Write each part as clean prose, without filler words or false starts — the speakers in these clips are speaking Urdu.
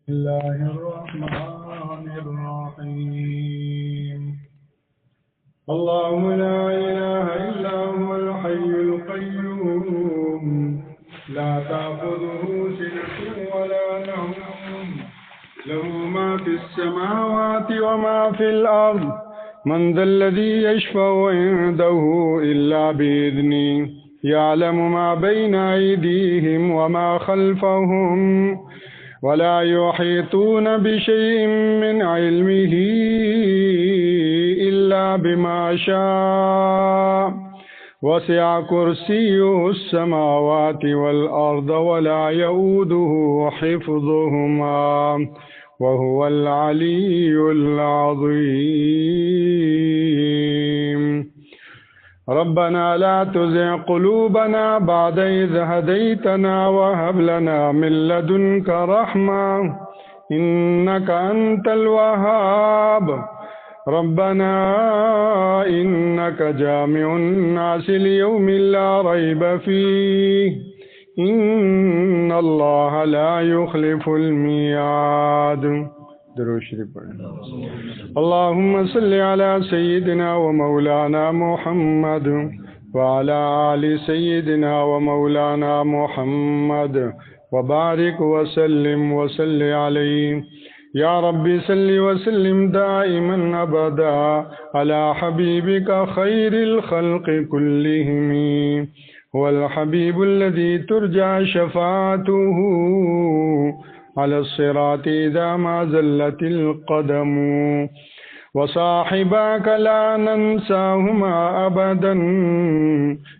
الله الرحمن الرحيم الله لا إله إلا هو الحي القيوم لا تأخذه سنة ولا نوم له ما في السماوات وما في الأرض من ذا الذي يشفع عنده إلا بإذنه يعلم ما بين أيديهم وما خلفهم ولا يحيطون بشيء من علمه إلا بما شاء وسع كرسيه السماوات والأرض ولا يؤوده حفظهما وهو العلي العظيم ربنا لا تزغ قلوبنا بعد إذ هديتنا وهب لنا من لدنك رحمة إنك أنت الوهاب ربنا إنك جامع الناس ليوم لا ريب فيه إن الله لا يخلف الميعاد درود شریف پڑھیں اللهم صل على سيدنا ومولانا محمد وعلى آل سيدنا ومولانا محمد وبارك وسلم عليه يا رب صل وسلم دائما أبدا على حبيبك خير الخلق كلهم هو الحبيب الذي ترجى شفاعته على الصراط إذا ما زلت القدم وصاحباك لا ننساهما أبدا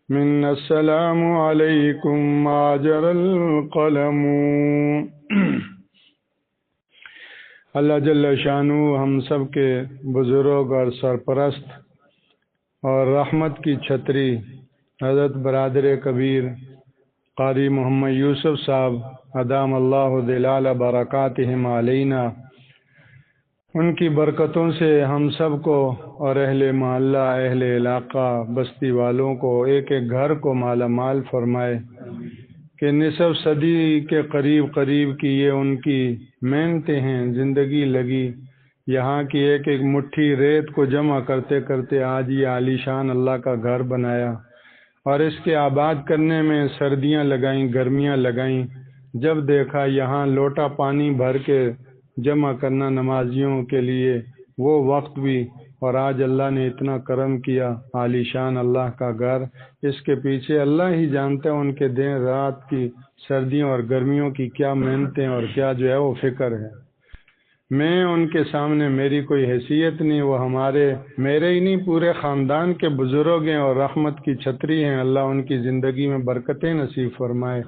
منا السلام عليكم ما جرى القلم اللہ جل شانہ ہم سب کے بزرگ اور سرپرست اور رحمت کی چھتری حضرت برادر کبیر قاری محمد یوسف صاحب ادام اللہ دلال برکاتہم علینا، ان کی برکتوں سے ہم سب کو اور اہل محلہ اہل علاقہ بستی والوں کو ایک ایک گھر کو مالا مال فرمائے کہ نصف صدی کے قریب کی یہ ان کی محنتیں ہیں، زندگی لگی یہاں کی ایک ایک مٹھی ریت کو جمع کرتے کرتے آج یہ عالی شان اللہ کا گھر بنایا اور اس کے آباد کرنے میں سردیاں لگائیں، گرمیاں لگائیں، جب دیکھا یہاں لوٹا پانی بھر کے جمع کرنا نمازیوں کے لیے وہ وقت بھی، اور آج اللہ نے اتنا کرم کیا، عالی شان اللہ کا گھر، اس کے پیچھے اللہ ہی جانتے ہیں ان کے دن رات کی سردیوں اور گرمیوں کی کیا محنتیں اور کیا جو ہے وہ فکر ہے۔ میں ان کے سامنے میری کوئی حیثیت نہیں، وہ میرے ہی نہیں پورے خاندان کے بزرگ ہیں اور رحمت کی چھتری ہیں، اللہ ان کی زندگی میں برکتیں نصیب فرمائے۔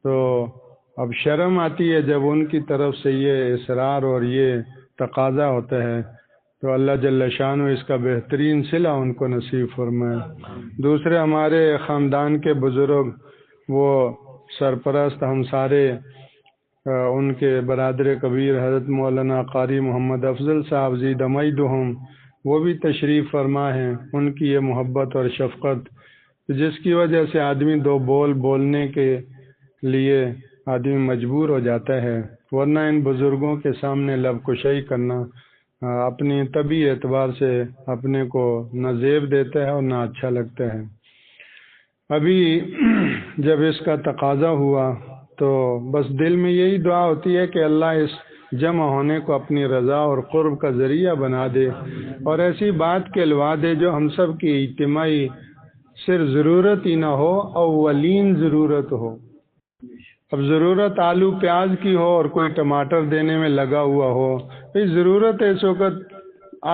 تو اب شرم آتی ہے جب ان کی طرف سے یہ اصرار اور یہ تقاضا ہوتا ہے، تو اللہ جل شانہ اس کا بہترین صلہ ان کو نصیب فرمائے۔ دوسرے ہمارے خاندان کے بزرگ وہ سرپرست ہم سارے، ان کے برادر کبیر حضرت مولانا قاری محمد افضل صاحب زید امیدہم، وہ بھی تشریف فرما ہیں، ان کی یہ محبت اور شفقت جس کی وجہ سے آدمی دو بولنے کے لیے آدمی مجبور ہو جاتا ہے، ورنہ ان بزرگوں کے سامنے لب کشائی کرنا اپنی طبی اعتبار سے اپنے کو نہ زیب دیتا ہے اور نہ اچھا لگتا ہے۔ ابھی جب اس کا تقاضا ہوا تو بس دل میں یہی دعا ہوتی ہے کہ اللہ اس جمع ہونے کو اپنی رضا اور قرب کا ذریعہ بنا دے اور ایسی بات کہلوا دے جو ہم سب کی اجتماعی صرف ضرورت ہی نہ ہو، اولین ضرورت ہو۔ اب ضرورت آلو پیاز کی ہو اور کوئی ٹماٹر دینے میں لگا ہوا ہو، یہ ضرورت ہے اس وقت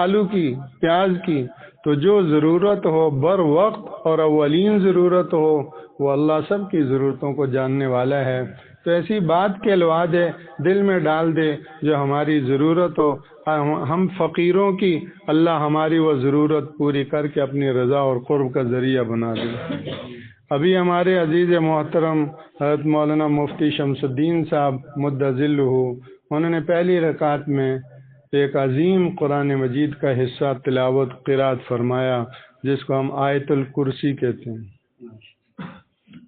آلو کی پیاز کی، تو جو ضرورت ہو بر وقت اور اولین ضرورت ہو وہ اللہ سب کی ضرورتوں کو جاننے والا ہے، تو ایسی بات کہلوا دے، دل میں ڈال دے جو ہماری ضرورت ہو، ہم فقیروں کی اللہ ہماری وہ ضرورت پوری کر کے اپنی رضا اور قرب کا ذریعہ بنا دے۔ ابھی ہمارے عزیز محترم حضرت مولانا مفتی شمس الدین صاحب مد ظلہ، انہوں نے پہلی رکعت میں ایک عظیم قرآن مجید کا حصہ تلاوت قرات فرمایا جس کو ہم آیت الکرسی کہتے ہیں۔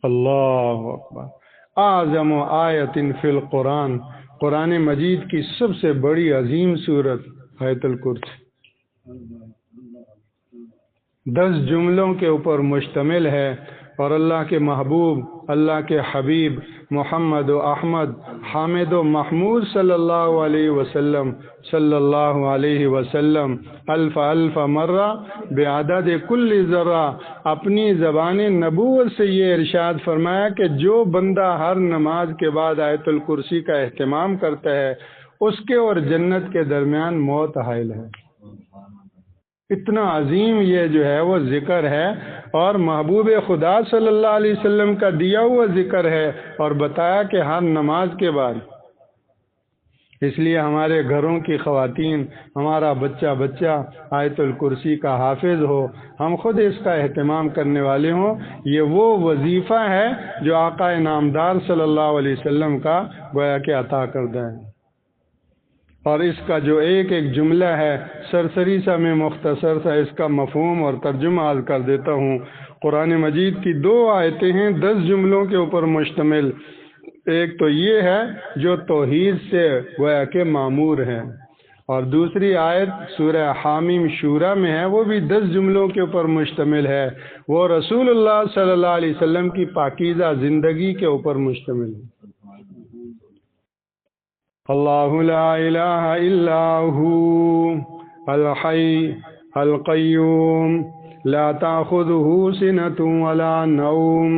اللہ اکبر، اعظم آیت فی القرآن قرآن مجید کی سب سے بڑی عظیم سورت آیت الکرسی 10 جملوں کے اوپر مشتمل ہے، اور اللہ کے محبوب، اللہ کے حبیب محمد و احمد حامد و محمود صلی اللہ علیہ وسلم الف الف مرہ بعدد کل ذرہ اپنی زبان نبوت سے یہ ارشاد فرمایا کہ جو بندہ ہر نماز کے بعد آیت الکرسی کا اہتمام کرتا ہے اس کے اور جنت کے درمیان موت حائل ہے۔ اتنا عظیم یہ جو ہے وہ ذکر ہے، اور محبوب خدا صلی اللہ علیہ وسلم کا دیا ہوا ذکر ہے، اور بتایا کہ ہر نماز کے بعد۔ اس لیے ہمارے گھروں کی خواتین، ہمارا بچہ آیت الکرسی کا حافظ ہو، ہم خود اس کا اہتمام کرنے والے ہوں۔ یہ وہ وظیفہ ہے جو آقا نامدار صلی اللہ علیہ وسلم کا گویا کہ عطا کردہ ہے۔ اور اس کا جو ایک ایک جملہ ہے، سرسری سا میں مختصر سا اس کا مفہوم اور ترجمہ عرض کر دیتا ہوں۔ قرآن مجید کی 2 آیتیں ہیں 10 جملوں کے اوپر مشتمل۔ ایک تو یہ ہے جو توحید سے گویا کہ مامور ہے، اور دوسری آیت سورہ حامیم شورا میں ہے، وہ بھی 10 جملوں کے اوپر مشتمل ہے، وہ رسول اللہ صلی اللہ علیہ وسلم کی پاکیزہ زندگی کے اوپر مشتمل ہے۔ اللہ لا الہ الا هو الحی القیوم لا تأخذه سنة ولا نوم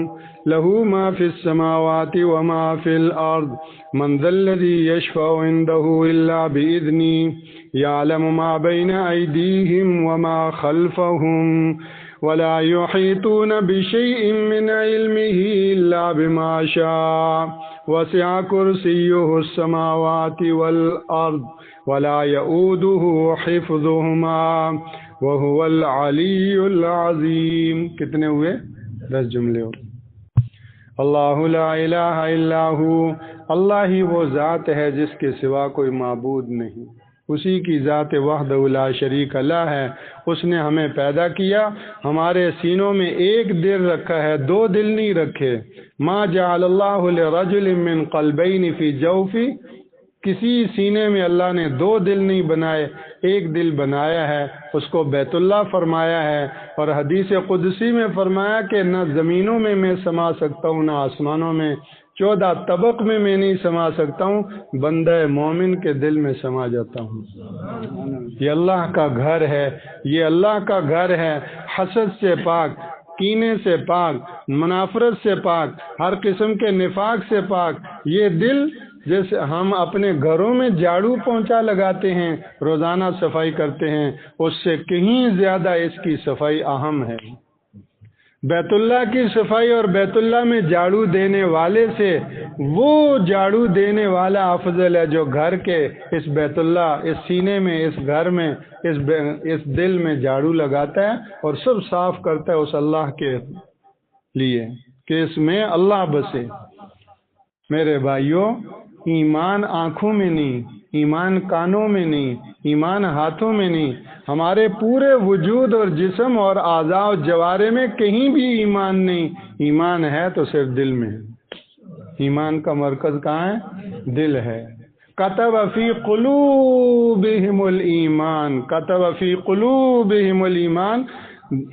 له ما في السماوات وما في الأرض من ذا الذي يشفع عنده إلا بإذنه يعلم ما بين أيديهم وما خلفهم ولا يحيطون بشيء من علمه إلا بما شاء وسع كرسيه السماوات والأرض ولا يؤوده حفظهما وهو العلی العظیم۔ کتنے ہوئے؟ 10 جملے ہو۔ اللہ لا الہ الا ہو، اللہ ہی وہ ذات ہے جس کے سوا کوئی معبود نہیں، اسی کی ذات وحدہ لا شریک لہ ہے۔ اس نے ہمیں پیدا کیا، ہمارے سینوں میں ایک دل رکھا ہے، 2 دل نہیں رکھے۔ ما جعل اللہ لرجل من قلبین فی جوفی، کسی سینے میں اللہ نے 2 دل نہیں بنائے، ایک دل بنایا ہے، اس کو بیت اللہ فرمایا ہے۔ اور حدیث قدسی میں فرمایا کہ نہ زمینوں میں میں سما سکتا ہوں، نہ آسمانوں میں، 14 طبق میں میں نہیں سما سکتا ہوں، بندہ مومن کے دل میں سما جاتا ہوں۔ یہ اللہ کا گھر ہے، یہ اللہ کا گھر ہے، حسد سے پاک، کینے سے پاک، منافرت سے پاک، ہر قسم کے نفاق سے پاک۔ یہ دل جیسے ہم اپنے گھروں میں جھاڑو پونچھا لگاتے ہیں، روزانہ صفائی کرتے ہیں، اس سے کہیں زیادہ اس کی صفائی اہم ہے۔ بیت اللہ کی صفائی اور بیت اللہ میں جھاڑو دینے والے سے وہ جھاڑو دینے والا افضل ہے جو گھر کے اس بیت اللہ، اس سینے میں، اس گھر میں، اس دل میں جھاڑو لگاتا ہے اور سب صاف کرتا ہے اس اللہ کے لیے کہ اس میں اللہ بسے۔ میرے بھائیوں، ایمان آنکھوں میں نہیں، ایمان کانوں میں نہیں، ایمان ہاتھوں میں نہیں، ہمارے پورے وجود اور جسم اور اعضاء و جوارے میں کہیں بھی ایمان نہیں۔ ایمان ہے تو صرف دل میں ہے۔ ایمان کا مرکز کہاں ہے؟ دل ہے۔ کتب فی قلوبہم الایمان، کتب فی قلوبہم الایمان،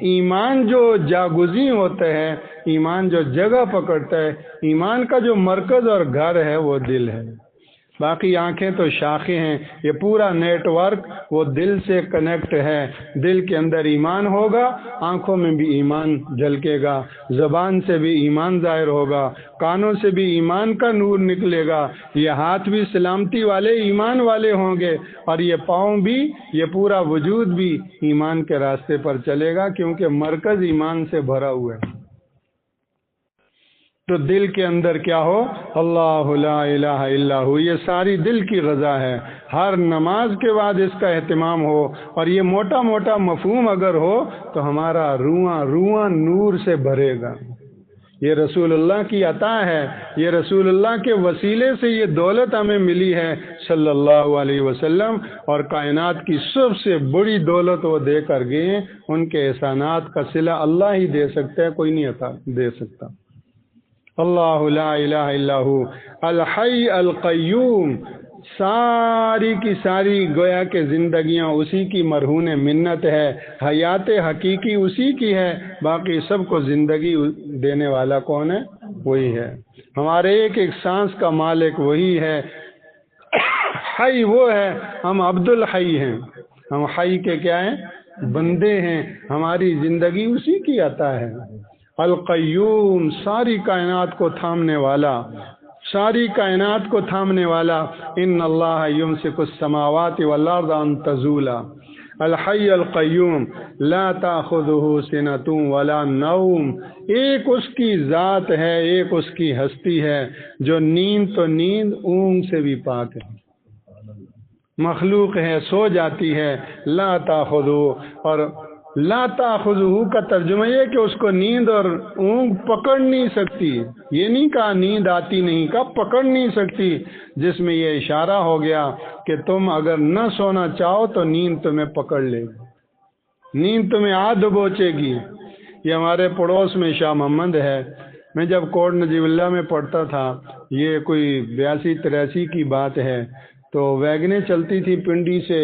ایمان جو جاگزی ہوتا ہے، ایمان جو جگہ پکڑتا ہے، ایمان کا جو مرکز اور گھر ہے وہ دل ہے۔ باقی آنکھیں تو شاخیں ہیں، یہ پورا نیٹ ورک وہ دل سے کنیکٹ ہے۔ دل کے اندر ایمان ہوگا، آنکھوں میں بھی ایمان جھلکے گا، زبان سے بھی ایمان ظاہر ہوگا، کانوں سے بھی ایمان کا نور نکلے گا، یہ ہاتھ بھی سلامتی والے ایمان والے ہوں گے، اور یہ پاؤں بھی، یہ پورا وجود بھی ایمان کے راستے پر چلے گا، کیونکہ مرکز ایمان سے بھرا ہوا ہے۔ تو دل کے اندر کیا ہو؟ اللہ لا الہ الا ہو، یہ ساری دل کی غذا ہے۔ ہر نماز کے بعد اس کا اہتمام ہو، اور یہ موٹا موٹا مفہوم اگر ہو تو ہمارا روواں نور سے بھرے گا۔ یہ رسول اللہ کی عطا ہے، یہ رسول اللہ کے وسیلے سے یہ دولت ہمیں ملی ہے صلی اللہ علیہ وسلم، اور کائنات کی سب سے بڑی دولت وہ دے کر گئے، ان کے احسانات کا صلہ اللہ ہی دے سکتا ہے، کوئی نہیں عطا دے سکتا۔ اللہ لا الہ الا ہو الحی القیوم، ساری کی ساری گویا کہ زندگیاں اسی کی مرہون منت ہے، حیات حقیقی اسی کی ہے، باقی سب کو زندگی دینے والا کون ہے؟ وہی ہے۔ ہمارے ایک ایک سانس کا مالک وہی ہے، حی وہ ہے، ہم عبد الحی ہیں، ہم حی کے کیا ہیں؟ بندے ہیں، ہماری زندگی اسی کی عطا ہے۔ القیوم ساری کائنات کو تھامنے والا، ساری کائنات کو تھامنے والا، ان اللہ یمسک السماوات والارض ان تزولا، الحی القیوم لا تاخذہ سنۃ ولا نوم، ایک اس کی ذات ہے، ایک اس کی ہستی ہے جو نیند تو نیند، اونگ سے بھی پاک ہے، مخلوق ہے، سو جاتی ہے، لا تاخذہ، اور لا تاخذہ کا ترجمہ یہ کہ اس کو نیند اور اونگ پکڑ نہیں سکتی، یہ نہیں کہا نیند آتی نہیں، کہا پکڑ نہیں سکتی، جس میں یہ اشارہ ہو گیا کہ تم اگر نہ سونا چاہو تو نیند تمہیں پکڑ لے گی، نیند تمہیں آ دبوچے گی۔ یہ ہمارے پڑوس میں شاہ محمد ہے، میں جب کوٹ نجیب اللہ میں پڑھتا تھا، یہ کوئی 82-83 کی بات ہے، تو ویگنیں چلتی تھی پنڈی سے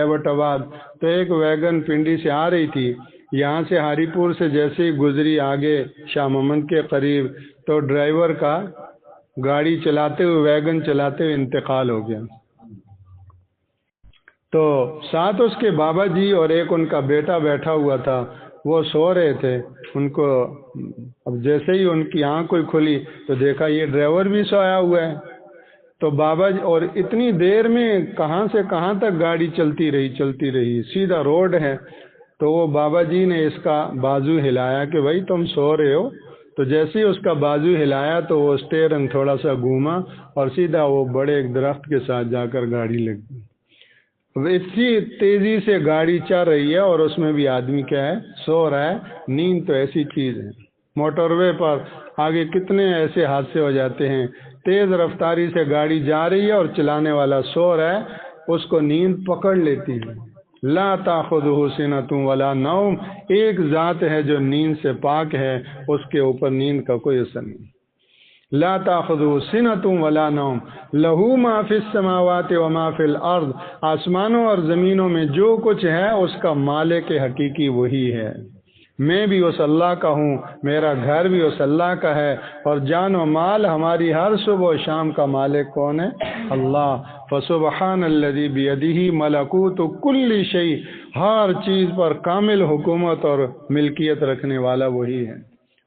ایبٹ آباد، تو ایک ویگن پنڈی سے آ رہی تھی، یہاں سے ہاری پور سے جیسے ہی گزری آگے شاہ محمد کے قریب، تو ڈرائیور کا گاڑی چلاتے ہوئے، ویگن چلاتے ہوئے انتقال ہو گیا۔ تو ساتھ اس کے بابا جی اور ایک ان کا بیٹا بیٹھا ہوا تھا، وہ سو رہے تھے، ان کو اب جیسے ہی ان کی آنکھ کوئی کھلی تو دیکھا یہ ڈرائیور بھی سویا ہوا ہے، تو بابا جی، اور اتنی دیر میں کہاں سے کہاں تک گاڑی چلتی رہی، سیدھا روڈ ہے، تو وہ بابا جی نے اس کا بازو ہلایا کہ بھائی تم سو رہے ہو، تو جیسے ہی اس کا بازو ہلایا تو وہ اسٹیئرنگ تھوڑا سا گھوما اور سیدھا وہ بڑے ایک درخت کے ساتھ جا کر گاڑی لگ گئی۔ اتنی تیزی سے گاڑی چل رہی ہے اور اس میں بھی آدمی کیا ہے؟ سو رہا ہے۔ نیند تو ایسی چیز ہے، موٹر وے پر آگے کتنے ایسے حادثے ہو جاتے ہیں، تیز رفتاری سے گاڑی جا رہی ہے اور چلانے والا سو رہا ہے، اس کو نیند پکڑ لیتی ہے۔ لا تاخذہ سنۃ ولا نوم، ایک ذات ہے جو نیند سے پاک ہے، اس کے اوپر نیند کا کوئی اثر نہیں۔ لا تاخذہ سنۃ ولا نوم لہ ما فی السماوات وما فی الارض، آسمانوں اور زمینوں میں جو کچھ ہے اس کا مالک حقیقی وہی ہے۔ میں بھی اس اللہ کا ہوں، میرا گھر بھی اس اللہ کا ہے، اور جان و مال ہماری ہر صبح و شام کا مالک کون ہے؟ اللہ۔ فسبحان الذی بیدہ ملکوت کل شیء، ہر چیز پر کامل حکومت اور ملکیت رکھنے والا وہی ہے۔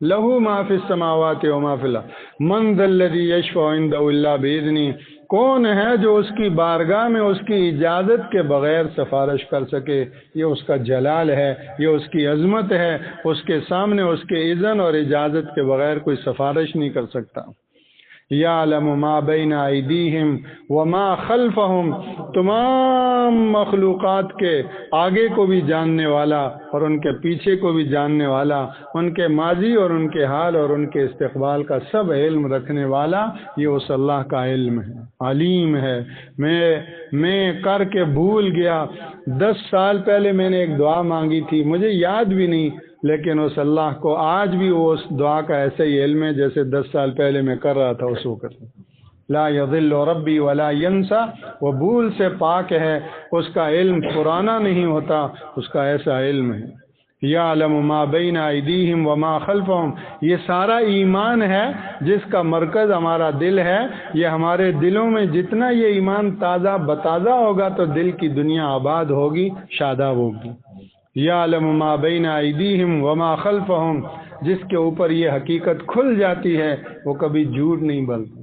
لہ ما فی السماوات وما فی الارض من ذا الذی یشفع عندہ الا باذنہ، کون ہے جو اس کی بارگاہ میں اس کی اجازت کے بغیر سفارش کر سکے؟ یہ اس کا جلال ہے، یہ اس کی عظمت ہے، اس کے سامنے اس کے اذن اور اجازت کے بغیر کوئی سفارش نہیں کر سکتا۔ یعلم ما بین ایدیہم وما خلفہم، تمام مخلوقات کے آگے کو بھی جاننے والا اور ان کے پیچھے کو بھی جاننے والا، ان کے ماضی اور ان کے حال اور ان کے استقبال کا سب علم رکھنے والا، یہ اس اللہ کا علم ہے، علیم ہے۔ میں کر کے بھول گیا، 10 سال پہلے میں نے ایک دعا مانگی تھی، مجھے یاد بھی نہیں، لیکن اس اللہ کو آج بھی وہ اس دعا کا ایسا ہی علم ہے جیسے 10 سال پہلے میں کر رہا تھا اس وقت۔ لا یضل ربی ولا ینسا، وہ بھول سے پاک ہے، اس کا علم پرانا نہیں ہوتا، اس کا ایسا علم ہے۔ یعلم ما بین ایدیہم وما خلفہم، یہ سارا ایمان ہے جس کا مرکز ہمارا دل ہے۔ یہ ہمارے دلوں میں جتنا یہ ایمان تازہ بتازہ ہوگا تو دل کی دنیا آباد ہوگی، شاداب ہوگی۔ یعلم ما بین ایدیہم وما خلفہم، جس کے اوپر یہ حقیقت کھل جاتی ہے وہ کبھی جھوٹ نہیں بولتا،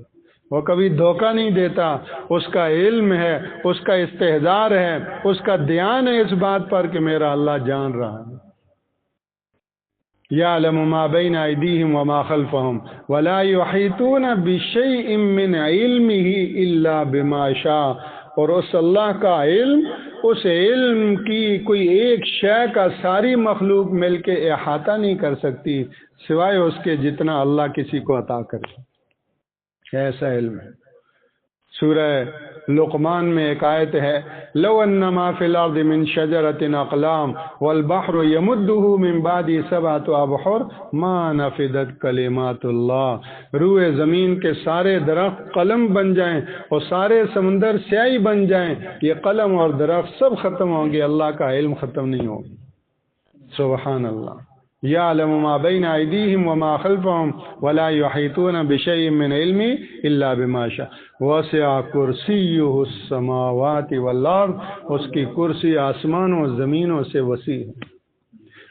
وہ کبھی دھوکہ نہیں دیتا، اس کا علم ہے، اس کا استحضار ہے، اس کا دھیان ہے اس بات پر کہ میرا اللہ جان رہا ہے۔ یعلم ما بین ایدیہم وما خلفہم ولا یحیطون بشیء من علمہ الا بما شاء، اور اس اللہ کا علم، اس علم کی کوئی ایک شے کا ساری مخلوق مل کے احاطہ نہیں کر سکتی سوائے اس کے جتنا اللہ کسی کو عطا کرے، ایسا علم ہے۔ سورہ لقمان میں ایک آیت ہے، لو انما فی الارض من شجرۃ اقلام والبحر یمدہ من بعد سبعۃ ابحر ما نفدت کلمات اللہ، روئے زمین کے سارے درخت قلم بن جائیں اور سارے سمندر سیاہی بن جائیں، یہ قلم اور درخت سب ختم ہوں گے، اللہ کا علم ختم نہیں ہوگا۔ سبحان اللہ۔ یعلم ما بین ایدیہم وما خلفہم ولا یحیطون بشیء من علمہ الا بما شاء وسع کرسیہ السماوات والارض، اس کی کرسی آسمانوں و زمینوں سے وسیع ہے۔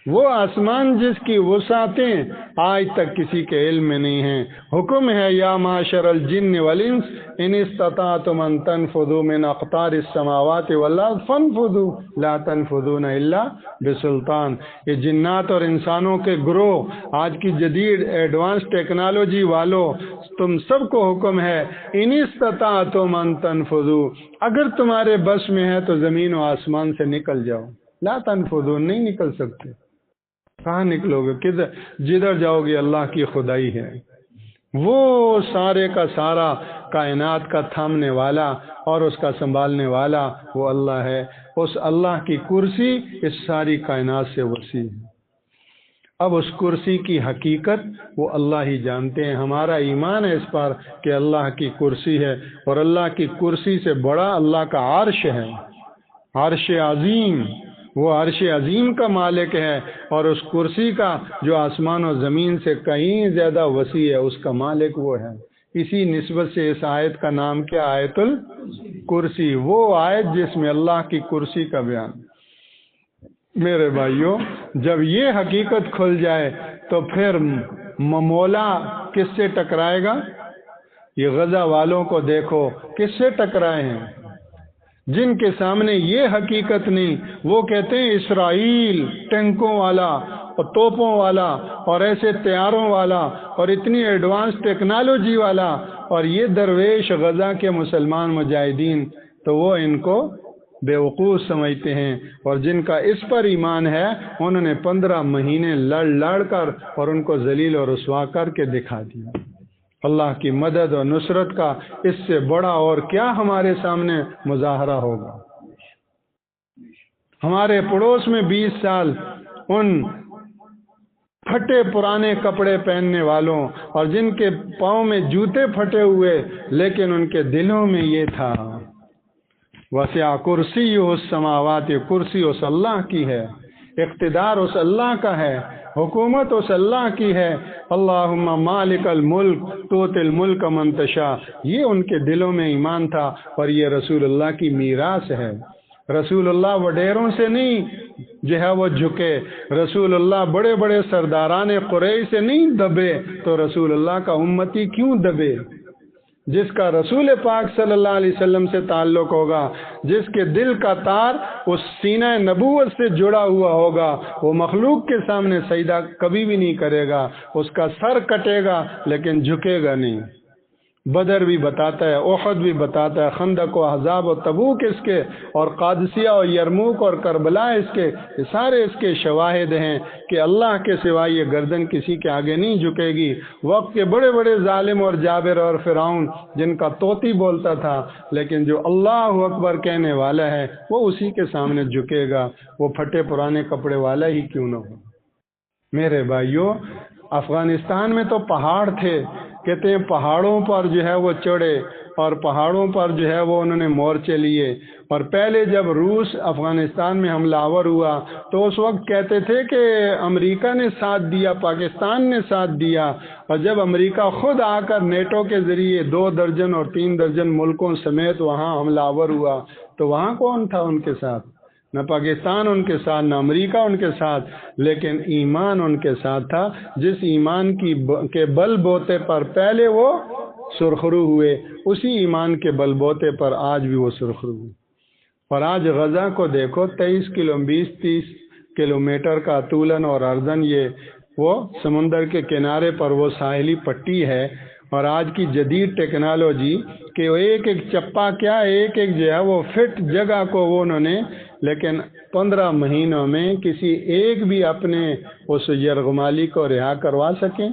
وہ آسمان جس کی وسعتیں آج تک کسی کے علم میں نہیں ہیں۔ حکم ہے، یا معاشر الجن والانس ان استطعتم ان تنفذوا من اقطار السماوات والارض فانفذوا لا تنفذون الا بسلطان۔ یہ جنات اور انسانوں کے گروہ، آج کی جدید ایڈوانس ٹیکنالوجی والوں، تم سب کو حکم ہے، ان استطعتم ان تنفذوا، اگر تمہارے بس میں ہے تو زمین و آسمان سے نکل جاؤ۔ لا تنفذون، نہیں نکل سکتے۔ کہاں نکلو گے؟ کدھر؟ جدھر جاؤ گے اللہ کی خدائی ہے۔ وہ سارے کا سارا کائنات کا تھامنے والا اور اس کا سنبھالنے والا وہ اللہ ہے۔ اس اللہ کی کرسی اس ساری کائنات سے وسیع ہے۔ اب اس کرسی کی حقیقت وہ اللہ ہی جانتے ہیں۔ ہمارا ایمان ہے اس پر کہ اللہ کی کرسی ہے، اور اللہ کی کرسی سے بڑا اللہ کا عرش ہے، عرش عظیم۔ وہ عرش عظیم کا مالک ہے، اور اس کرسی کا جو آسمان و زمین سے کہیں زیادہ وسیع ہے، اس کا مالک وہ ہے۔ اسی نسبت سے اس آیت کا نام کیا؟ آیت الکرسی، وہ آیت جس میں اللہ کی کرسی کا بیان۔ میرے بھائیوں، جب یہ حقیقت کھل جائے تو پھر مولا کس سے ٹکرائے گا؟ یہ غزہ والوں کو دیکھو کس سے ٹکرائے ہیں، جن کے سامنے یہ حقیقت نہیں۔ وہ کہتے ہیں اسرائیل ٹینکوں والا اور توپوں والا اور ایسے طیاروں والا اور اتنی ایڈوانس ٹیکنالوجی والا، اور یہ درویش غزہ کے مسلمان مجاہدین تو وہ ان کو بیوقوف سمجھتے ہیں، اور جن کا اس پر ایمان ہے انہوں نے 15 مہینے لڑ کر اور ان کو ذلیل اور رسوا کر کے دکھا دیا۔ اللہ کی مدد اور نصرت کا اس سے بڑا اور کیا ہمارے سامنے مظاہرہ ہوگا؟ ہمارے پڑوس میں 20 سال ان پھٹے پرانے کپڑے پہننے والوں اور جن کے پاؤں میں جوتے پھٹے ہوئے، لیکن ان کے دلوں میں یہ تھا، وسع کرسی السماوات، کرسی اس اللہ کی ہے، اقتدار اس اللہ کا ہے، حکومت اس اللہ کی ہے۔ اللہم مالک الملک تؤتی الملک من تشاء، یہ ان کے دلوں میں ایمان تھا، اور یہ رسول اللہ کی میراث ہے۔ رسول اللہ وڈیروں سے نہیں جو ہے وہ جھکے، رسول اللہ بڑے بڑے سرداران قریش سے نہیں دبے، تو رسول اللہ کا امتی کیوں دبے؟ جس کا رسول پاک صلی اللہ علیہ وسلم سے تعلق ہوگا، جس کے دل کا تار اس سینہ نبوت سے جڑا ہوا ہوگا، وہ مخلوق کے سامنے سجدہ کبھی بھی نہیں کرے گا، اس کا سر کٹے گا لیکن جھکے گا نہیں۔ بدر بھی بتاتا ہے، احد بھی بتاتا ہے، خندق و احزاب و تبوک اس کے، اور قادسیہ اور یرموک اور کربلا اس کے، یہ سارے اس کے شواہد ہیں کہ اللہ کے سوا یہ گردن کسی کے آگے نہیں جھکے گی۔ وقت کے بڑے بڑے ظالم اور جابر اور فرعون جن کا طوطی بولتا تھا، لیکن جو اللہ اکبر کہنے والا ہے وہ اسی کے سامنے جھکے گا، وہ پھٹے پرانے کپڑے والا ہی کیوں نہ ہو۔ میرے بھائیوں، افغانستان میں تو پہاڑ تھے، کہتے ہیں پہاڑوں پر جو ہے وہ چڑھے اور پہاڑوں پر جو ہے وہ انہوں نے مورچے لیے، اور پہلے جب روس افغانستان میں حملہ آور ہوا تو اس وقت کہتے تھے کہ امریکہ نے ساتھ دیا، پاکستان نے ساتھ دیا، اور جب امریکہ خود آ کر نیٹو کے ذریعے 2 درجن اور 3 درجن ملکوں سمیت وہاں حملہ آور ہوا تو وہاں کون تھا ان کے ساتھ؟ نہ پاکستان ان کے ساتھ، نہ امریکہ ان کے ساتھ، لیکن ایمان ان کے ساتھ تھا، جس ایمان کے بل بوتے پر پہلے وہ سرخرو ہوئے، اسی ایمان کے بل بوتے پر آج بھی وہ سرخرو ہوئے۔ اور آج غزہ کو دیکھو، 20-30 کلومیٹر کا طولن اور عرضن یہ وہ سمندر کے کنارے پر وہ ساحلی پٹی ہے، اور آج کی جدید ٹیکنالوجی کہ ایک ایک چپا کیا ایک ایک جو ہے وہ فٹ جگہ کو وہ انہوں نے، لیکن 15 مہینوں میں کسی ایک بھی اپنے اس یرغمالی کو رہا کروا سکیں؟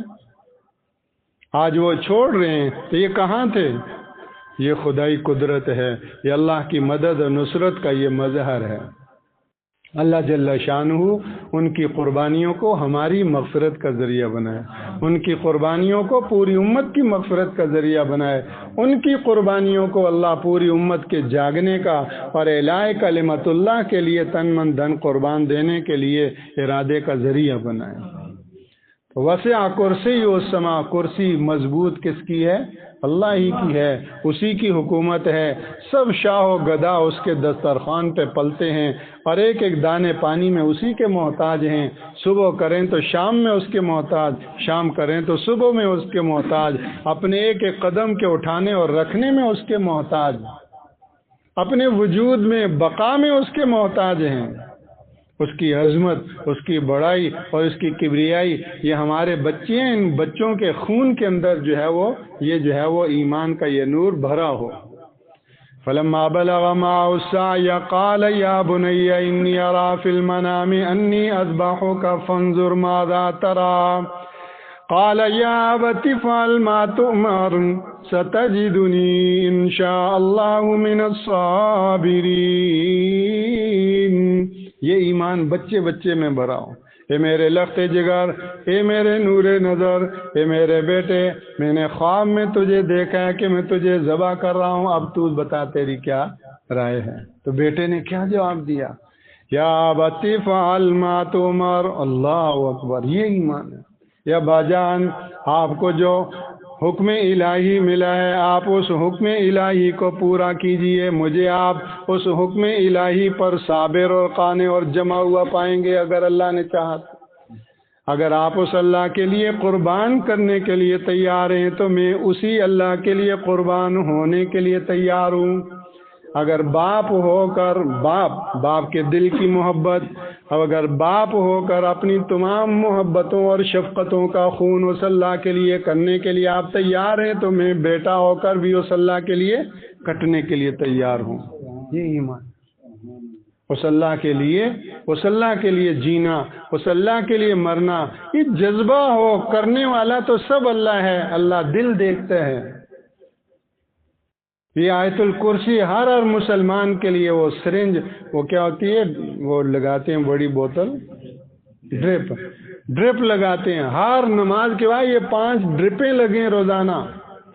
آج وہ چھوڑ رہے ہیں، تو یہ کہاں تھے؟ یہ خدائی قدرت ہے، یہ اللہ کی مدد و نصرت کا یہ مظہر ہے۔ اللہ جل شانہ ان کی قربانیوں کو ہماری مغفرت کا ذریعہ بنائے، ان کی قربانیوں کو پوری امت کی مغفرت کا ذریعہ بنائے، ان کی قربانیوں کو اللہ پوری امت کے جاگنے کا اور اعلاء کلمت اللہ کے لیے تن من دھن قربان دینے کے لیے ارادے کا ذریعہ بنائے۔ وسع کرسی السما، کرسی مضبوط کس کی ہے؟ اللہ ہی کی ہے، اسی کی حکومت ہے، سب شاہ و گدا اس کے دسترخوان پہ پلتے ہیں اور ایک ایک دانے پانی میں اسی کے محتاج ہیں، صبح کریں تو شام میں اس کے محتاج، شام کریں تو صبح میں اس کے محتاج، اپنے ایک ایک قدم کے اٹھانے اور رکھنے میں اس کے محتاج، اپنے وجود میں بقا میں اس کے محتاج ہیں۔ اس کی عظمت، اس کی بڑائی اور اس کی کبریائی یہ ہمارے بچے ہیں، ان بچوں کے خون کے اندر جو ہے وہ ایمان کا یہ نور بھرا ہو۔ فلما بلغ معه السعي قال يا بني إني أرى في المنام أني أذبحك فانظر ماذا ترى قال يا أبت افعل ما تؤمر ستجدني إن شاء الله من الصابرين۔ یہ ایمان بچے بچے میں بھرا ہو۔ اے میرے لخت جگر، اے میرے نور نظر، اے میرے بیٹے، میں نے خواب میں تجھے دیکھا ہے کہ میں تجھے ذبح کر رہا ہوں، اب تو بتا تیری کیا رائے ہے؟ تو بیٹے نے کیا جواب دیا؟ یا ابتی فعل ما تؤمر۔ اللہ اکبر، یہ ایمان ہے۔ یا باجان، آپ کو جو حکم الہی ملا ہے آپ اس حکم الہی کو پورا کیجئے، مجھے آپ اس حکم الہی پر صابر اور قانع اور جمع ہوا پائیں گے اگر اللہ نے چاہا۔ اگر آپ اس اللہ کے لیے قربان کرنے کے لیے تیار ہیں تو میں اسی اللہ کے لیے قربان ہونے کے لیے تیار ہوں۔ اگر باپ ہو کر باپ کے دل کی محبت، اگر باپ ہو کر اپنی تمام محبتوں اور شفقتوں کا خون اس اللہ کے لیے کرنے کے لیے آپ تیار ہیں تو میں بیٹا ہو کر بھی اس اللہ کے لیے کٹنے کے لیے تیار ہوں۔ یہ ایمان، اس اللہ کے لیے جینا، اس اللہ کے لیے مرنا، یہ جذبہ ہو۔ کرنے والا تو سب اللہ ہے، اللہ دل دیکھتا ہے۔ یہ آیت الکرسی ہر مسلمان کے لیے، وہ سرنج، وہ کیا ہوتی ہے، وہ لگاتے ہیں بڑی بوتل، ڈرپ لگاتے ہیں ہر نماز کے بعد۔ یہ 5 ڈرپیں لگیں روزانہ،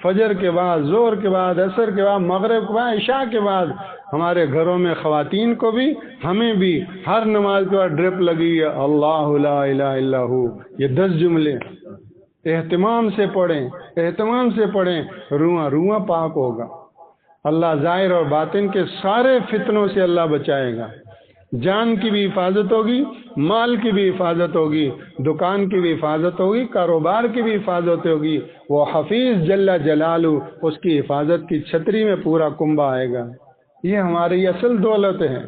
فجر کے بعد، ظہر کے بعد، عصر کے بعد، مغرب کے بعد، عشاء کے بعد۔ ہمارے گھروں میں خواتین کو بھی، ہمیں بھی ہر نماز کے بعد ڈرپ لگی ہے، اللہ لا الہ الا ہو۔ یہ 10 جملے اہتمام سے پڑھیں، رواں پاک ہوگا۔ اللہ ظاہر اور باطن کے سارے فتنوں سے اللہ بچائے گا۔ جان کی بھی حفاظت ہوگی، مال کی بھی حفاظت ہوگی، دکان کی بھی حفاظت ہوگی، کاروبار کی بھی حفاظت ہوگی۔ وہ حفیظ جل جلالہ اس کی حفاظت کی چھتری میں پورا کنبہ آئے گا۔ یہ ہماری اصل دولت ہے۔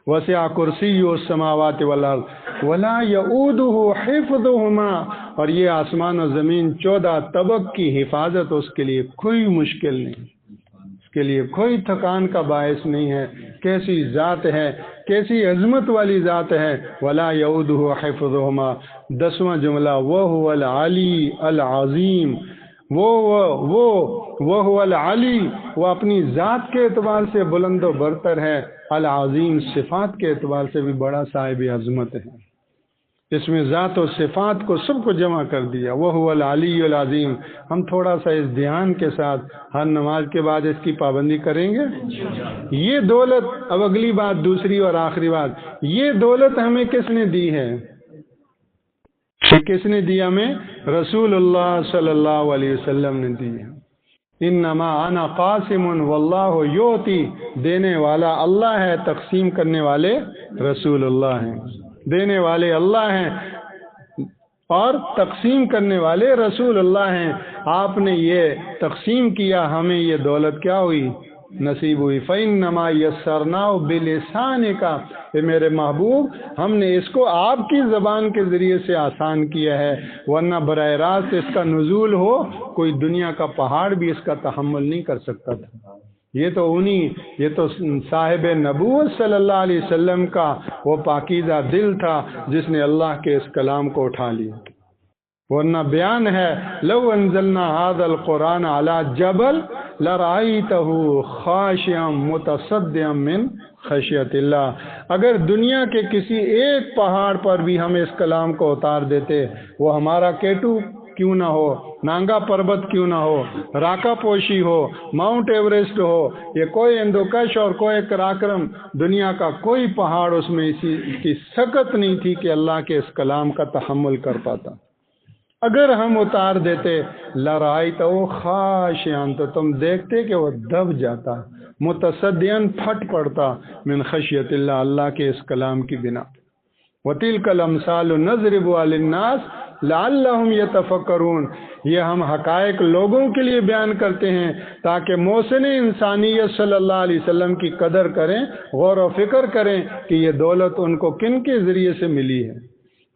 وسع کرسیہ السماوات والارض ولا یؤودہ حفظہما، اور یہ آسمان و زمین 14 طبق کی حفاظت اس کے لیے کوئی مشکل نہیں، کے لیے کوئی تھکان کا باعث نہیں ہے۔ کیسی ذات ہے، کیسی عظمت والی ذات ہے۔ ولا یؤودہ حفظہما، 10واں جملہ، وہو العلی العظیم، وہ العلی، وہ اپنی ذات کے اعتبار سے بلند و برتر ہے، العظیم صفات کے اعتبار سے بھی بڑا صاحب عظمت ہے۔ اس میں ذات و صفات کو سب کو جمع کر دیا، وہ العلی العظیم۔ ہم تھوڑا سا اس دھیان کے ساتھ ہر نماز کے بعد اس کی پابندی کریں گے۔ یہ دولت، اب اگلی بات، دوسری اور آخری بات، یہ دولت ہمیں کس نے دی ہے؟ کس نے دی ہمیں؟ رسول اللہ صلی اللہ علیہ وسلم نے دی ہے۔ انما انا قاسم واللہ یعطی، دینے والا اللہ ہے، تقسیم کرنے والے رسول اللہ ہیں۔ دینے والے اللہ ہیں اور تقسیم کرنے والے رسول اللہ ہیں۔ آپ نے یہ تقسیم کیا، ہمیں یہ دولت کیا ہوئی؟ نصیب ہوئی۔ فإنما یسرناہ بلسانک، اے میرے محبوب ہم نے اس کو آپ کی زبان کے ذریعے سے آسان کیا ہے، ورنہ براہ راست اس کا نزول ہو کوئی دنیا کا پہاڑ بھی اس کا تحمل نہیں کر سکتا تھا۔ یہ تو صاحب نبوت صلی اللہ علیہ وسلم کا وہ پاکیزہ دل تھا جس نے اللہ کے اس کلام کو اٹھا لیا۔ ورنہ بیان ہے لو انزلنا هذا القرآن على جبل لرأيته خاشعا متصدعا من خشیت اللہ۔ اگر دنیا کے کسی ایک پہاڑ پر بھی ہم اس کلام کو اتار دیتے، وہ ہمارا کیٹو کیوں نہ ہو، نانگا پربت کیوں نہ ہو، راکا پوشی ہو، ماؤنٹ ایوریسٹ ہو، یہ کوئی اندوکش اور کوئی کراکرم، دنیا کا کوئی پہاڑ اس میں اس کی سکت نہیں تھی کہ اللہ کے اس کلام کا تحمل کر پاتا۔ اگر ہم اتار دیتے لرائیتہو خاشعاً، تو تم دیکھتے کہ وہ دب جاتا، متصدیاً پھٹ پڑتا، من خشیت اللہ، اللہ کے اس کلام کی بنا۔ وَتِلْكَ الْأَمْثَالُ نَضْرِبُهَا لِلنَّاسِ لَعَلَّهُمْ يَتَفَكَّرُونَ، یہ ہم حقائق لوگوں کے لیے بیان کرتے ہیں تاکہ محسن انسانیت صلی اللہ علیہ وسلم کی قدر کریں، غور و فکر کریں کہ یہ دولت ان کو کن کے ذریعے سے ملی ہے۔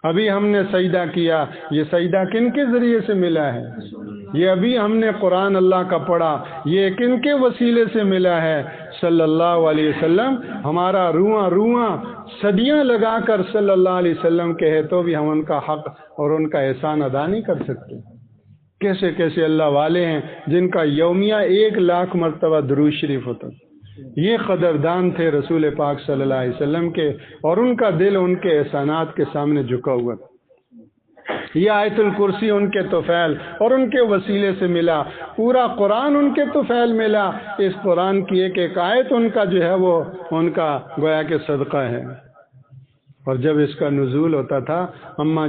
ابھی ہم نے سجدہ کیا، یہ سجدہ کن کے ذریعے سے ملا ہے؟ یہ ابھی ہم نے قرآن اللہ کا پڑھا، یہ کن کے وسیلے سے ملا ہے؟ صلی اللہ علیہ وسلم۔ ہمارا رواں رواں صدیاں لگا کر صلی اللہ علیہ وسلم کہے تو بھی ہم ان کا حق اور ان کا احسان ادا نہیں کر سکتے۔ کیسے کیسے اللہ والے ہیں جن کا یومیہ 1,00,000 مرتبہ درود شریف ہوتا۔ یہ قدردان تھے رسول پاک صلی اللہ علیہ وسلم کے، اور ان کا دل ان کے احسانات کے سامنے جھکا ہوا۔ یہ آیت الکرسی ان کے طفیل اور ان کے وسیلے سے ملا، پورا قرآن ان کے طفیل ملا۔ اس قرآن کی ایک ایک آیت ان کا جو ہے وہ ان کا گویا کہ صدقہ ہے۔ اور جب اس کا نزول ہوتا تھا، اماں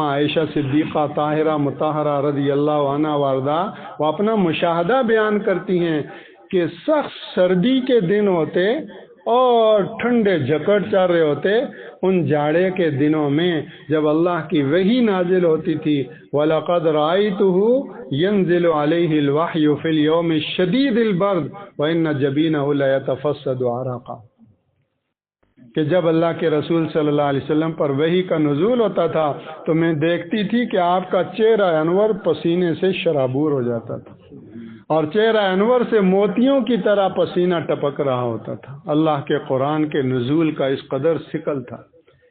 عائشہ صدیقہ طاہرہ مطہرہ رضی اللہ عنہا وارضاہ، وہ اپنا مشاہدہ بیان کرتی ہیں کہ سخت سردی کے دن ہوتے اور ٹھنڈے جکڑ چل رہے ہوتے، ان جاڑے کے دنوں میں جب اللہ کی وحی نازل ہوتی تھی، وَلَقَدْ رَأَيْتُهُ يَنزِلُ عَلَيْهِ الْوَحْيُ فِي الْيَوْمِ الشَّدِيدِ الْبَرْدِ وَإِنَّ جَبِينَهُ لَيَتَفَسَّدُ عَرَقًا، کہ جب اللہ کے رسول صلی اللہ علیہ وسلم پر وحی کا نزول ہوتا تھا تو میں دیکھتی تھی کہ آپ کا چہرہ انور پسینے سے شرابور ہو جاتا تھا، اور چہرہ انور سے موتیوں کی طرح پسینہ ٹپک رہا ہوتا تھا۔ اللہ کے قرآن کے نزول کا اس قدر ثقل تھا۔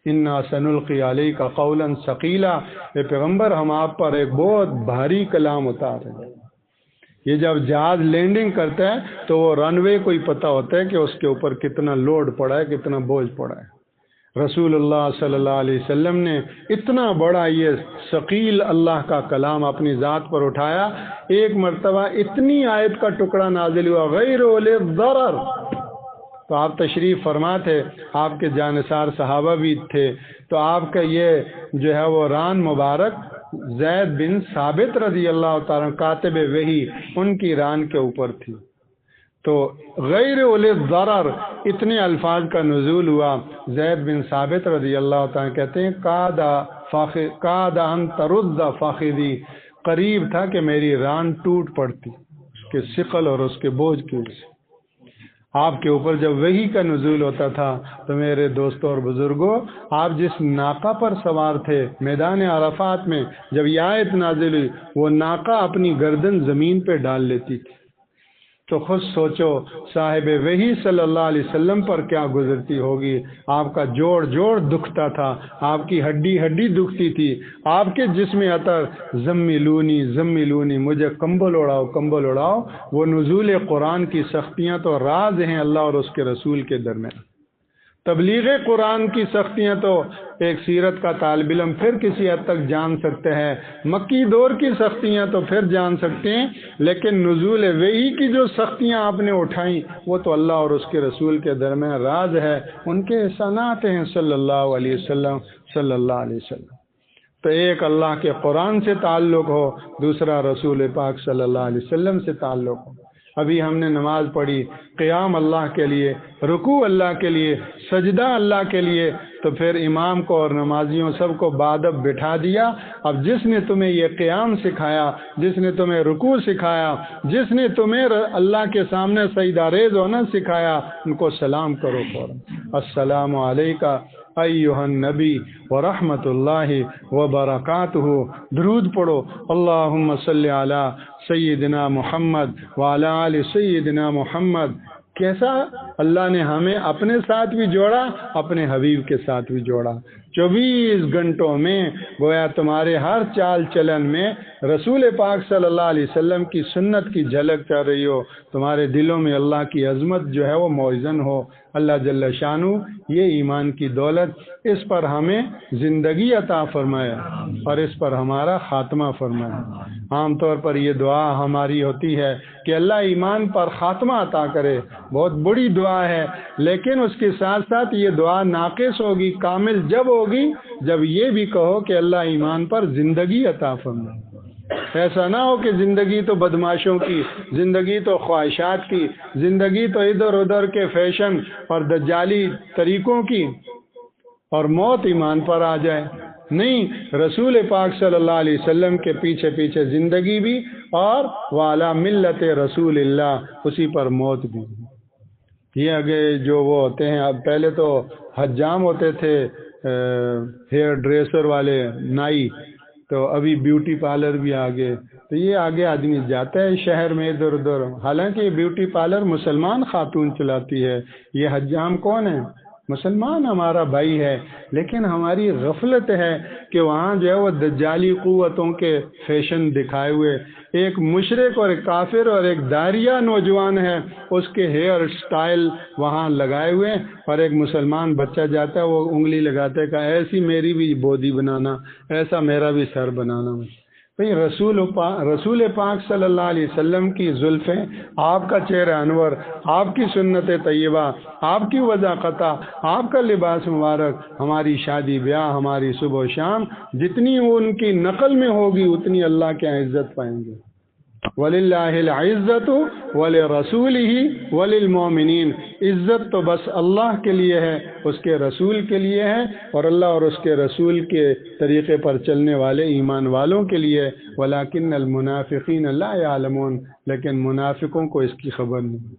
اِنَّا سَنُلْقِي عَلَيْكَ قَوْلًا ثَقِيلًا، اے پیغمبر ہم آپ پر ایک بہت بھاری کلام اتار رہے ہیں۔ یہ جب جہاز لینڈنگ کرتا ہے تو وہ رن وے کو ہی پتہ ہوتا ہے کہ اس کے اوپر کتنا لوڈ پڑا ہے، کتنا بوجھ پڑا ہے۔ رسول اللہ صلی اللہ علیہ وسلم نے اتنا بڑا یہ ثقیل اللہ کا کلام اپنی ذات پر اٹھایا۔ ایک مرتبہ اتنی آیت کا ٹکڑا نازل ہوا، غیر اولی الضرر، تو آپ تشریف فرما تھے، آپ کے جانثار صحابہ بھی تھے، تو آپ کا یہ جو ہے وہ ران مبارک زید بن ثابت رضی اللہ تعالیٰ کاتب وحی، ان کی ران کے اوپر تھی۔ تو غیر اولی الضرر اتنے الفاظ کا نزول ہوا۔ زید بن ثابت رضی اللہ تعالیٰ کہتے ہیں کاد ان ترد فاخذی، قریب تھا کہ میری ران ٹوٹ پڑتی اس کے ثقل اور اس کے بوجھ کی وجہ سے۔ آپ کے اوپر جب وحی کا نزول ہوتا تھا تو میرے دوستوں اور بزرگوں، آپ جس ناقہ پر سوار تھے میدان عرفات میں، جب یہ آیت نازل ہوئی، وہ ناقہ اپنی گردن زمین پہ ڈال لیتی تھی۔ تو خود سوچو صاحب وحی صلی اللہ علیہ وسلم پر کیا گزرتی ہوگی۔ آپ کا جوڑ جوڑ دکھتا تھا، آپ کی ہڈی ہڈی دکھتی تھی، آپ کے جسم عطر زملونی زملونی، مجھے کمبل اڑاؤ کمبل اڑاؤ۔ وہ نزول قرآن کی سختیاں تو راز ہیں اللہ اور اس کے رسول کے درمیان۔ تبلیغ قرآن کی سختیاں تو ایک سیرت کا طالب علم پھر کسی حد تک جان سکتے ہیں، مکی دور کی سختیاں تو پھر جان سکتے ہیں، لیکن نزول وحی کی جو سختیاں آپ نے اٹھائیں وہ تو اللہ اور اس کے رسول کے درمیان راز ہے، ان کے احسانات ہیں صلی اللہ علیہ وسلم صلی اللہ علیہ وسلم۔ تو ایک اللہ کے قرآن سے تعلق ہو، دوسرا رسول پاک صلی اللہ علیہ وسلم سے تعلق ہو۔ ابھی ہم نے نماز پڑھی، قیام اللہ کے لیے، رکوع اللہ کے لیے، سجدہ اللہ کے لیے، تو پھر امام کو اور نمازیوں سب کو بادب بٹھا دیا۔ اب جس نے تمہیں یہ قیام سکھایا، جس نے تمہیں رکوع سکھایا، جس نے تمہیں اللہ کے سامنے سجدہ ریز ہونا سکھایا، ان کو سلام کرو فوراً۔ السلام علیکہ ایھا النبی ورحمۃ اللہ وبرکاتہ۔ درود پڑھو، اللہم صلی علی سیدنا محمد وعلی آل سیدنا محمد، کیسا اللہ نے ہمیں اپنے ساتھ بھی جوڑا، اپنے حبیب کے ساتھ بھی جوڑا۔ 24 گھنٹوں میں گویا تمہارے ہر چال چلن میں رسول پاک صلی اللہ علیہ وسلم کی سنت کی جھلک کر رہی ہو، تمہارے دلوں میں اللہ کی عظمت جو ہے وہ موزن ہو۔ اللہ جل شانہ یہ ایمان کی دولت، اس پر ہمیں زندگی عطا فرمائے اور اس پر ہمارا خاتمہ فرمائے۔ عام طور پر یہ دعا ہماری ہوتی ہے کہ اللہ ایمان پر خاتمہ عطا کرے، بہت بڑی دعا ہے، لیکن اس کے ساتھ ساتھ یہ دعا ناقص ہوگی، کامل جب ہوگی جب یہ بھی کہو کہ اللہ ایمان پر زندگی عطا فرمائے۔ ایسا نہ ہو کہ زندگی تو بدماشوں کی، زندگی تو خواہشات کی، زندگی تو ادھر ادھر کے فیشن اور دجالی طریقوں کی، اور موت ایمان پر آ جائے۔ نہیں، رسول پاک صلی اللہ علیہ وسلم کے پیچھے پیچھے زندگی بھی، اور وعلی ملت رسول اللہ، اسی پر موت بھی۔ یہ آگے جو وہ ہوتے ہیں، اب پہلے تو حجام ہوتے تھے، ہیئر ڈریسر والے، نائی، تو ابھی بیوٹی پارلر بھی آگے، تو یہ آگے آدمی جاتا ہے شہر میں ادھر ادھر، حالانکہ یہ بیوٹی پارلر مسلمان خاتون چلاتی ہے، یہ حجام کون ہے؟ مسلمان ہمارا بھائی ہے، لیکن ہماری غفلت ہے کہ وہاں جو ہے وہ دجالی قوتوں کے فیشن دکھائے ہوئے، ایک مشرک اور ایک کافر اور ایک داریہ نوجوان ہے، اس کے ہیئر سٹائل وہاں لگائے ہوئے، اور ایک مسلمان بچہ جاتا ہے، وہ انگلی لگاتا ہے کہ ایسی میری بھی بودی بنانا، ایسا میرا بھی سر بنانا۔ رسول پاک صلی اللہ علیہ وسلم کی زلفیں، آپ کا چہرہ انور، آپ کی سنت طیبہ، آپ کی وضاقتہ، آپ کا لباس مبارک، ہماری شادی بیاہ، ہماری صبح و شام، جتنی ان کی نقل میں ہوگی اتنی اللہ کے عزت پائیں گے۔ وَلِلَّهِ الْعِزَّةُ وَلِرَسُولِهِ وَلِلْمُؤْمِنِينَ، عزت تو بس اللہ کے لیے ہے، اس کے رسول کے لیے ہے، اور اللہ اور اس کے رسول کے طریقے پر چلنے والے ایمان والوں کے لیے۔ وَلَكِنَّ الْمُنَافِقِينَ لَا يَعْلَمُونَ، لیکن منافقوں کو اس کی خبر نہیں۔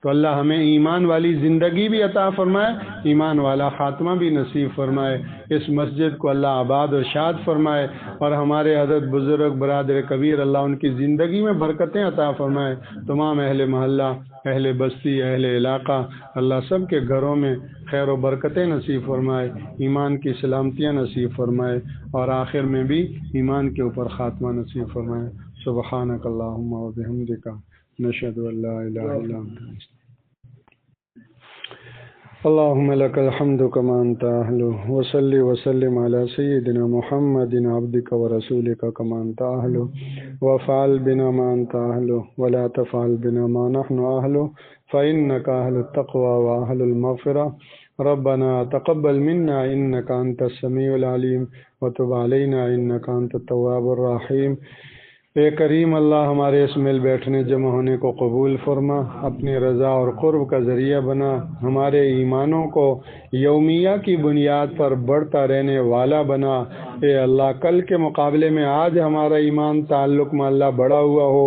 تو اللہ ہمیں ایمان والی زندگی بھی عطا فرمائے، ایمان والا خاتمہ بھی نصیب فرمائے، اس مسجد کو اللہ آباد و شاد فرمائے، اور ہمارے حضرت بزرگ برادر کبیر اللہ ان کی زندگی میں برکتیں عطا فرمائے، تمام اہل محلہ، اہل بستی، اہل علاقہ، اللہ سب کے گھروں میں خیر و برکتیں نصیب فرمائے، ایمان کی سلامتیاں نصیب فرمائے، اور آخر میں بھی ایمان کے اوپر خاتمہ نصیب فرمائے۔ سبحانک اللہم و بحمدک، نشہد ان لا الہ الا انت، اللهم لك الحمد كما أنت أهله، وصل وسلم على سيدنا محمد عبدك ورسولك كما أنت أهله، وافعل بنا ما أنت أهله، ولا تفعل بنا ما نحن أهله، فإنك أهل التقوى وأهل المغفرة. ربنا تقبل منا إنك أنت السميع العليم، وتب علينا إنك أنت التواب الرحيم. اے کریم اللہ، ہمارے اس مل بیٹھنے جمع ہونے کو قبول فرما، اپنی رضا اور قرب کا ذریعہ بنا، ہمارے ایمانوں کو یومیہ کی بنیاد پر بڑھتا رہنے والا بنا۔ اے اللہ، کل کے مقابلے میں آج ہمارا ایمان تعلق میں اللہ بڑھا ہوا ہو،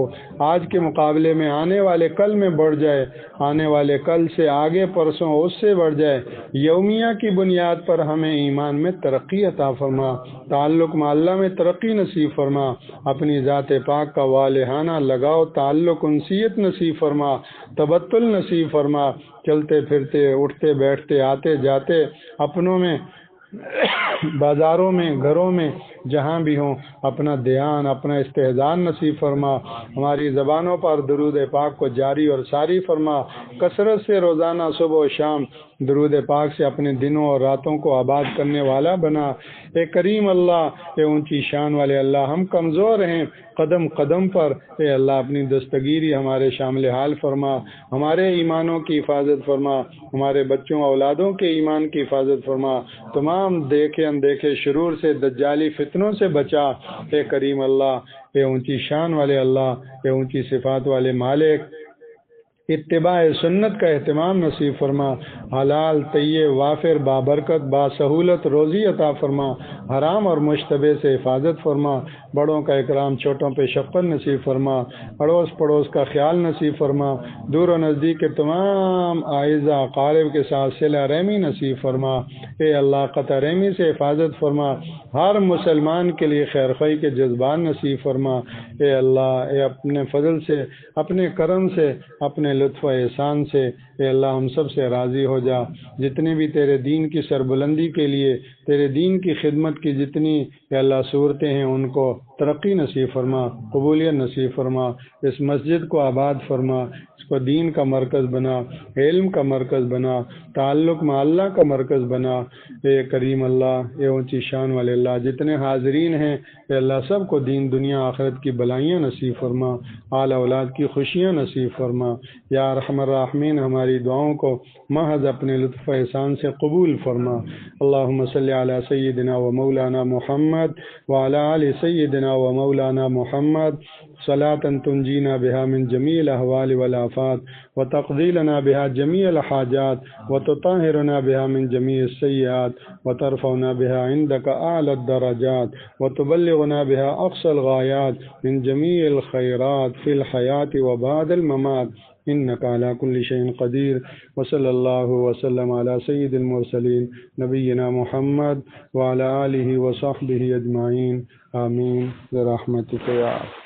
آج کے مقابلے میں آنے والے کل میں بڑھ جائے، آنے والے کل سے آگے پرسوں اس سے بڑھ جائے۔ یومیہ کی بنیاد پر ہمیں ایمان میں ترقی عطا فرما، تعلق میں اللہ میں ترقی نصیب فرما، اپنی ذات پاک کا والہانہ لگاؤ تعلق انسیت نصیب فرما، تبتل نصیب فرما، چلتے پھرتے اٹھتے بیٹھتے آتے جاتے اپنوں میں بازاروں میں گھروں میں جہاں بھی ہوں اپنا دھیان اپنا استحضان نصیب فرما، ہماری زبانوں پر درود پاک کو جاری اور ساری فرما، کثرت سے روزانہ صبح و شام درود پاک سے اپنے دنوں اور راتوں کو آباد کرنے والا بنا۔ اے کریم اللہ، اے اونچی شان والے اللہ، ہم کمزور ہیں قدم قدم پر، اے اللہ اپنی دستگیری ہمارے شامل حال فرما، ہمارے ایمانوں کی حفاظت فرما، ہمارے بچوں اولادوں کے ایمان کی حفاظت فرما، تمام دیکھے اندیکھے شرور سے دجالی فتنوں سے بچا۔ اے کریم اللہ، اے اونچی شان والے اللہ، اے اونچی صفات والے مالک، اتباع سنت کا اہتمام نصیب فرما، حلال طیب وافر بابرکت باسہولت روزی عطا فرما، حرام اور مشتبہ سے حفاظت فرما، بڑوں کا اکرام چھوٹوں پہ شفقت نصیب فرما، اڑوس پڑوس کا خیال نصیب فرما، دور و نزدیک کے تمام اعزاء اقارب کے ساتھ صلہ رحمی نصیب فرما۔ اے اللہ، قطع رحمی سے حفاظت فرما، ہر مسلمان کے لیے خیر خواہی کے جذبات نصیب فرما۔ اے اللہ، اے اپنے فضل سے، اپنے کرم سے، اپنے لطف و احسان سے اے اللہ ہم سب سے راضی ہو جا۔ جتنے بھی تیرے دین کی سربلندی کے لیے، تیرے دین کی خدمت کی جتنی اے اللہ صورتیں ہیں، ان کو ترقی نصیب فرما، قبولیت نصیب فرما۔ اس مسجد کو آباد فرما، اس کو دین کا مرکز بنا، علم کا مرکز بنا، تعلق مع اللہ کا مرکز بنا۔ اے کریم اللہ، اے اونچی شان والے اللہ، جتنے حاضرین ہیں اے اللہ سب کو دین دنیا آخرت کی بلائیاں نصیب فرما، آل اولاد کی خوشیاں نصیب فرما۔ یا ارحم الراحمین، ہماری دعاؤں کو محض اپنے لطف و احسان سے قبول فرما۔ اللہم صلی علی سیدنا و مولانا محمد وعلی آل سیدنا و مولانا محمد صلاۃ تنجینا بها من جمیع الاحوال والآفات وتقضی لنا بها جمیع الحاجات وتطہرنا بها من جمیع السیئات وترفعنا بها عندك اعلی الدرجات وتبلغنا بها اقصى الغایات من جمیع الخیرات فی الحیاة وبعد الممات انك على كل شيء قدیر۔ وصلی اللہ وسلم علی سید المرسلین نبینا محمد وعلى آلہ وصحبہ اجمعین، آمین برحمتک یا ارحم۔